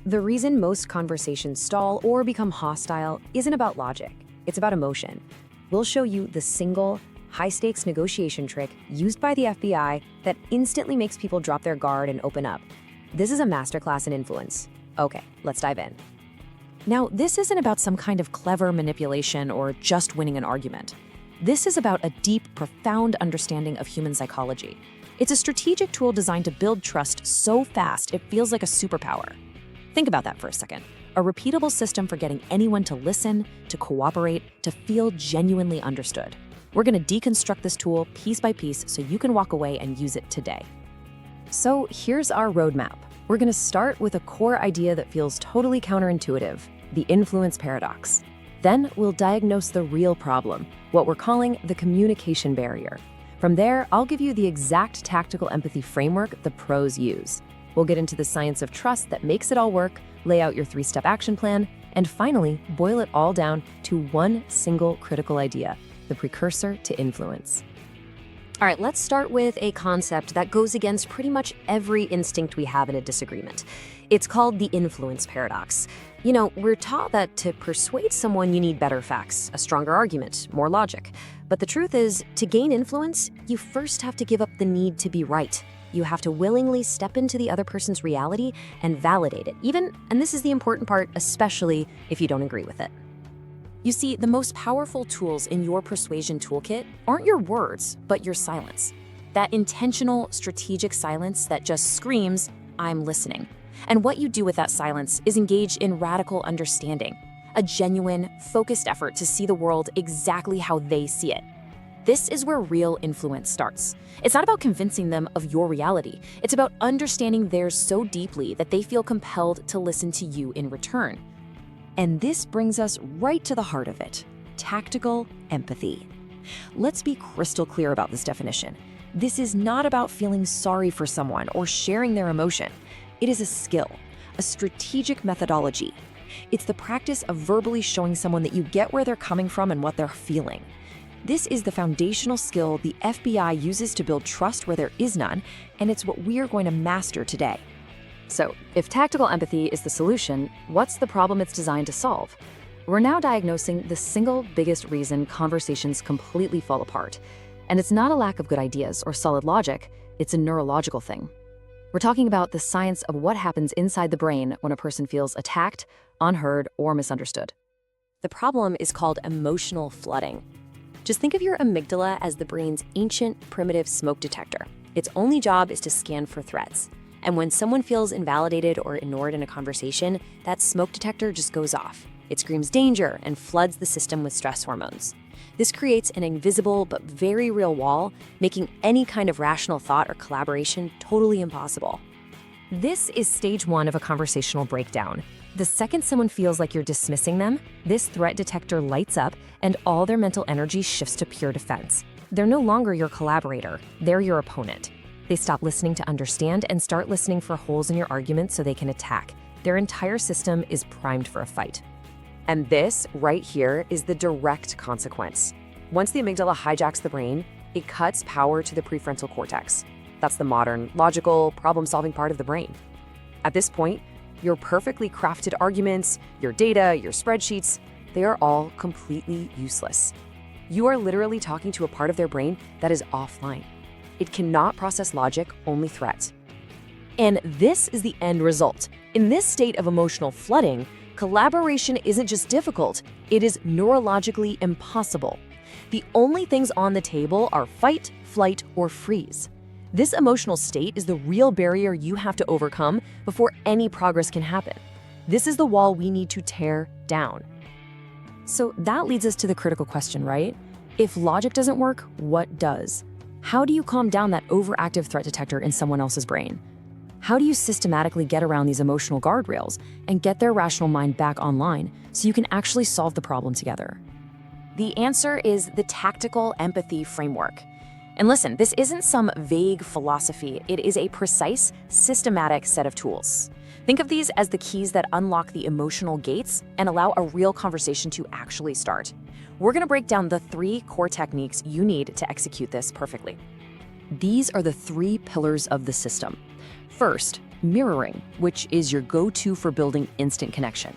The reason most conversations stall or become hostile isn't about logic, it's about emotion. We'll show you the single, high-stakes negotiation trick used by the FBI that instantly makes people drop their guard and open up. This is a masterclass in influence. Okay, let's dive in. Now, this isn't about some kind of clever manipulation or just winning an argument. This is about a deep, profound understanding of human psychology. It's a strategic tool designed to build trust so fast it feels like a superpower. Think about that for a second. A repeatable system for getting anyone to listen, to cooperate, to feel genuinely understood. We're going to deconstruct this tool piece by piece so you can walk away and use it today. So here's our roadmap. We're going to start with a core idea that feels totally counterintuitive, the influence paradox. Then we'll diagnose the real problem, what we're calling the communication barrier. From there, I'll give you the exact tactical empathy framework the pros use. We'll get into the science of trust that makes it all work, lay out your 3-step action plan, and finally, boil it all down to one single critical idea, the precursor to influence. All right, let's start with a concept that goes against pretty much every instinct we have in a disagreement. It's called the influence paradox. You know, we're taught that to persuade someone, you need better facts, a stronger argument, more logic. But the truth is, to gain influence, you first have to give up the need to be right. You have to willingly step into the other person's reality and validate it, even, and this is the important part, especially if you don't agree with it. You see, the most powerful tools in your persuasion toolkit aren't your words, but your silence. That intentional, strategic silence that just screams, "I'm listening." And what you do with that silence is engage in radical understanding, a genuine, focused effort to see the world exactly how they see it. This is where real influence starts. It's not about convincing them of your reality. It's about understanding theirs so deeply that they feel compelled to listen to you in return. And this brings us right to the heart of it, tactical empathy. Let's be crystal clear about this definition. This is not about feeling sorry for someone or sharing their emotion. It is a skill, a strategic methodology. It's the practice of verbally showing someone that you get where they're coming from and what they're feeling. This is the foundational skill the FBI uses to build trust where there is none, and it's what we are going to master today. So, if tactical empathy is the solution, what's the problem it's designed to solve? We're now diagnosing the single biggest reason conversations completely fall apart. And it's not a lack of good ideas or solid logic, it's a neurological thing. We're talking about the science of what happens inside the brain when a person feels attacked, unheard, or misunderstood. The problem is called emotional flooding. Just think of your amygdala as the brain's ancient, primitive smoke detector. Its only job is to scan for threats. And when someone feels invalidated or ignored in a conversation, that smoke detector just goes off. It screams danger and floods the system with stress hormones. This creates an invisible but very real wall, making any kind of rational thought or collaboration totally impossible. This is stage 1 of a conversational breakdown. The second someone feels like you're dismissing them, this threat detector lights up and all their mental energy shifts to pure defense. They're no longer your collaborator, they're your opponent. They stop listening to understand and start listening for holes in your argument so they can attack. Their entire system is primed for a fight. And this, right here, is the direct consequence. Once the amygdala hijacks the brain, it cuts power to the prefrontal cortex. That's the modern, logical, problem-solving part of the brain. At this point, your perfectly crafted arguments, your data, your spreadsheets, they are all completely useless. You are literally talking to a part of their brain that is offline. It cannot process logic, only threats. And this is the end result. In this state of emotional flooding, collaboration isn't just difficult, it is neurologically impossible. The only things on the table are fight, flight, or freeze. This emotional state is the real barrier you have to overcome before any progress can happen. This is the wall we need to tear down. So that leads us to the critical question, right? If logic doesn't work, what does? How do you calm down that overactive threat detector in someone else's brain? How do you systematically get around these emotional guardrails and get their rational mind back online so you can actually solve the problem together? The answer is the tactical empathy framework. And listen, this isn't some vague philosophy. It is a precise, systematic set of tools. Think of these as the keys that unlock the emotional gates and allow a real conversation to actually start. We're going to break down the 3 core techniques you need to execute this perfectly. These are the 3 pillars of the system. First, mirroring, which is your go-to for building instant connection.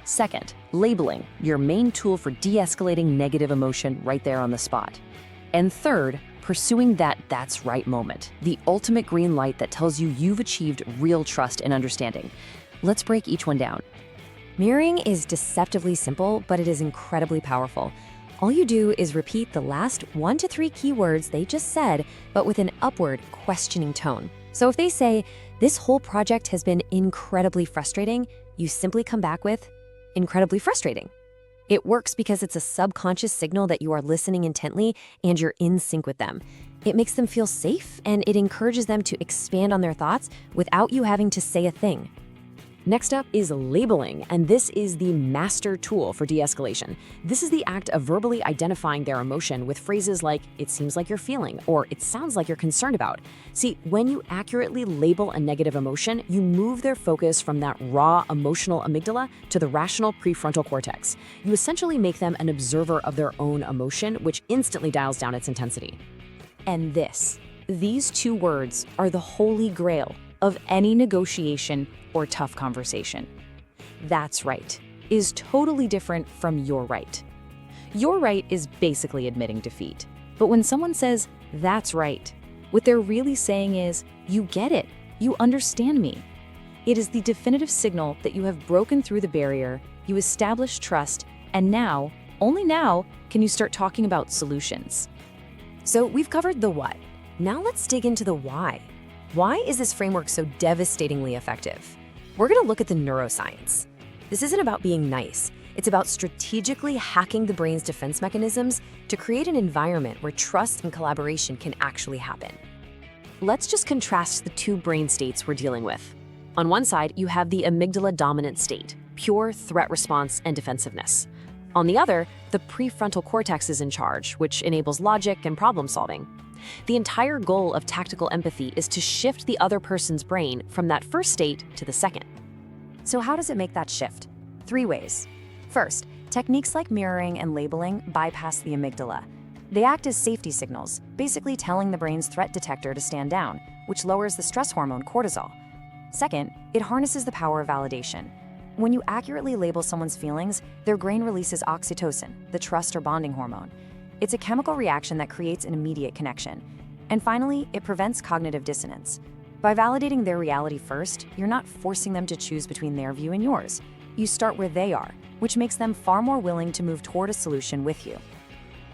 Second, labeling, your main tool for de-escalating negative emotion right there on the spot. And third, pursuing that "that's right" moment, the ultimate green light that tells you you've achieved real trust and understanding. Let's break each one down. Mirroring is deceptively simple, but it is incredibly powerful. All you do is repeat the last 1 to 3 keywords they just said, but with an upward, questioning tone. So if they say, "This whole project has been incredibly frustrating," you simply come back with, "Incredibly frustrating." It works because it's a subconscious signal that you are listening intently and you're in sync with them. It makes them feel safe, and it encourages them to expand on their thoughts without you having to say a thing. Next up is labeling, and this is the master tool for de-escalation. This is the act of verbally identifying their emotion with phrases like, "It seems like you're feeling," or "It sounds like you're concerned about." See, when you accurately label a negative emotion, you move their focus from that raw emotional amygdala to the rational prefrontal cortex. You essentially make them an observer of their own emotion, which instantly dials down its intensity. And these 2 words are the holy grail of any negotiation or tough conversation. "That's right" is totally different from "you're right." "You're right" is basically admitting defeat. But when someone says, "That's right," what they're really saying is, "You get it, you understand me." It is the definitive signal that you have broken through the barrier, you establish trust, and now, only now, can you start talking about solutions. So we've covered the what. Now let's dig into the why. Why is this framework so devastatingly effective? We're going to look at the neuroscience. This isn't about being nice. It's about strategically hacking the brain's defense mechanisms to create an environment where trust and collaboration can actually happen. Let's just contrast the 2 brain states we're dealing with. On one side, you have the amygdala dominant state, pure threat response and defensiveness. On the other, the prefrontal cortex is in charge, which enables logic and problem solving. The entire goal of tactical empathy is to shift the other person's brain from that first state to the second. So how does it make that shift? 3 ways. First, techniques like mirroring and labeling bypass the amygdala. They act as safety signals, basically telling the brain's threat detector to stand down, which lowers the stress hormone cortisol. Second, it harnesses the power of validation. When you accurately label someone's feelings, their brain releases oxytocin, the trust or bonding hormone. It's a chemical reaction that creates an immediate connection. And finally, it prevents cognitive dissonance. By validating their reality first, you're not forcing them to choose between their view and yours. You start where they are, which makes them far more willing to move toward a solution with you.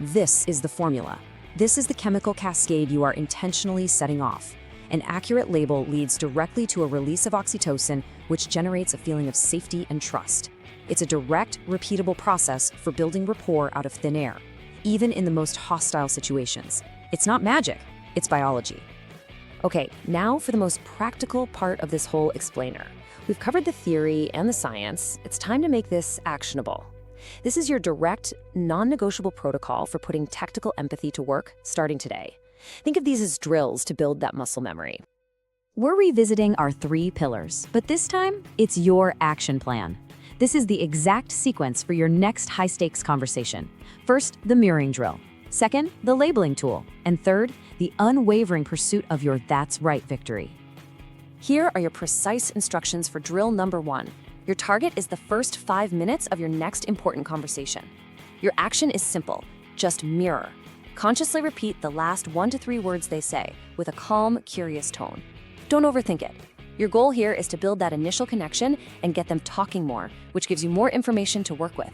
This is the formula. This is the chemical cascade you are intentionally setting off. An accurate label leads directly to a release of oxytocin, which generates a feeling of safety and trust. It's a direct, repeatable process for building rapport out of thin air, even in the most hostile situations. It's not magic, it's biology. Okay, now for the most practical part of this whole explainer. We've covered the theory and the science. It's time to make this actionable. This is your direct, non-negotiable protocol for putting tactical empathy to work starting today. Think of these as drills to build that muscle memory. We're revisiting our 3 pillars, but this time, it's your action plan. This is the exact sequence for your next high-stakes conversation. First, the mirroring drill. Second, the labeling tool. And third, the unwavering pursuit of your "that's right" victory. Here are your precise instructions for drill number 1. Your target is the first 5 minutes of your next important conversation. Your action is simple. Just mirror. Consciously repeat the last 1 to 3 words they say with a calm, curious tone. Don't overthink it. Your goal here is to build that initial connection and get them talking more, which gives you more information to work with.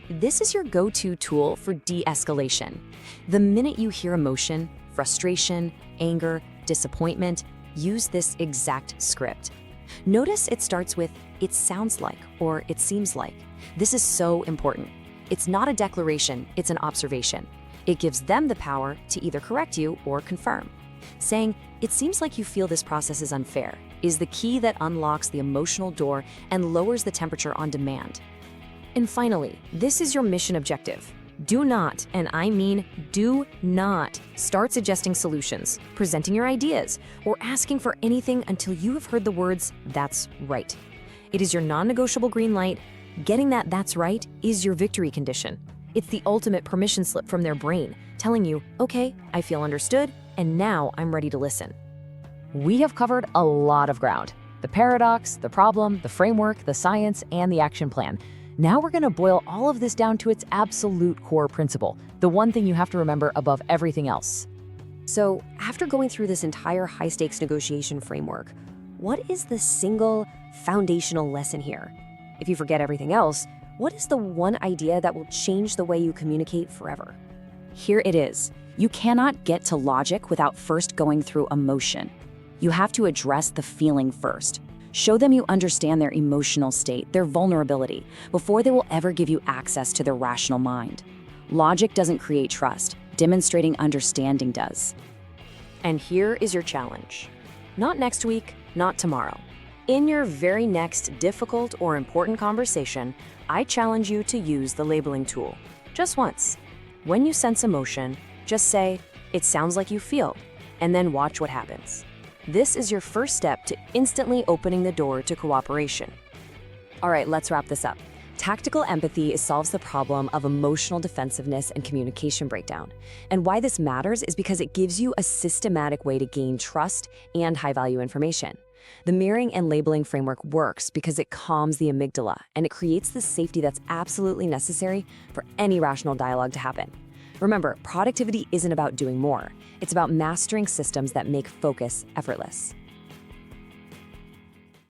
This is your go-to tool for de-escalation. The minute you hear emotion, frustration, anger, disappointment, use this exact script. Notice it starts with "it sounds like" or "it seems like." This is so important. It's not a declaration, it's an observation. It gives them the power to either correct you or confirm. Saying, "It seems like you feel this process is unfair," is the key that unlocks the emotional door and lowers the temperature on demand. And finally, this is your mission objective. Do not, and I mean do not, start suggesting solutions, presenting your ideas, or asking for anything until you have heard the words "that's right." It is your non-negotiable green light. Getting that "that's right" is your victory condition. It's the ultimate permission slip from their brain, telling you, "Okay, I feel understood, and now I'm ready to listen." We have covered a lot of ground. the paradox, the problem, the framework, the science, and the action plan. Now we're going to boil all of this down to its absolute core principle, the one thing you have to remember above everything else. So, after going through this entire high-stakes negotiation framework, what is the single foundational lesson here? If you forget everything else, what is the one idea that will change the way you communicate forever? Here it is. You cannot get to logic without first going through emotion. You have to address the feeling first. Show them you understand their emotional state, their vulnerability, before they will ever give you access to their rational mind. Logic doesn't create trust. Demonstrating understanding does. And here is your challenge. Not next week, not tomorrow. In your very next difficult or important conversation, I challenge you to use the labeling tool. Just once. When you sense emotion, just say, "It sounds like you feel," and then watch what happens. This is your first step to instantly opening the door to cooperation. All right, let's wrap this up. Tactical empathy solves the problem of emotional defensiveness and communication breakdown. And why this matters is because it gives you a systematic way to gain trust and high-value information. The mirroring and labeling framework works because it calms the amygdala and it creates the safety that's absolutely necessary for any rational dialogue to happen. Remember, productivity isn't about doing more. It's about mastering systems that make focus effortless.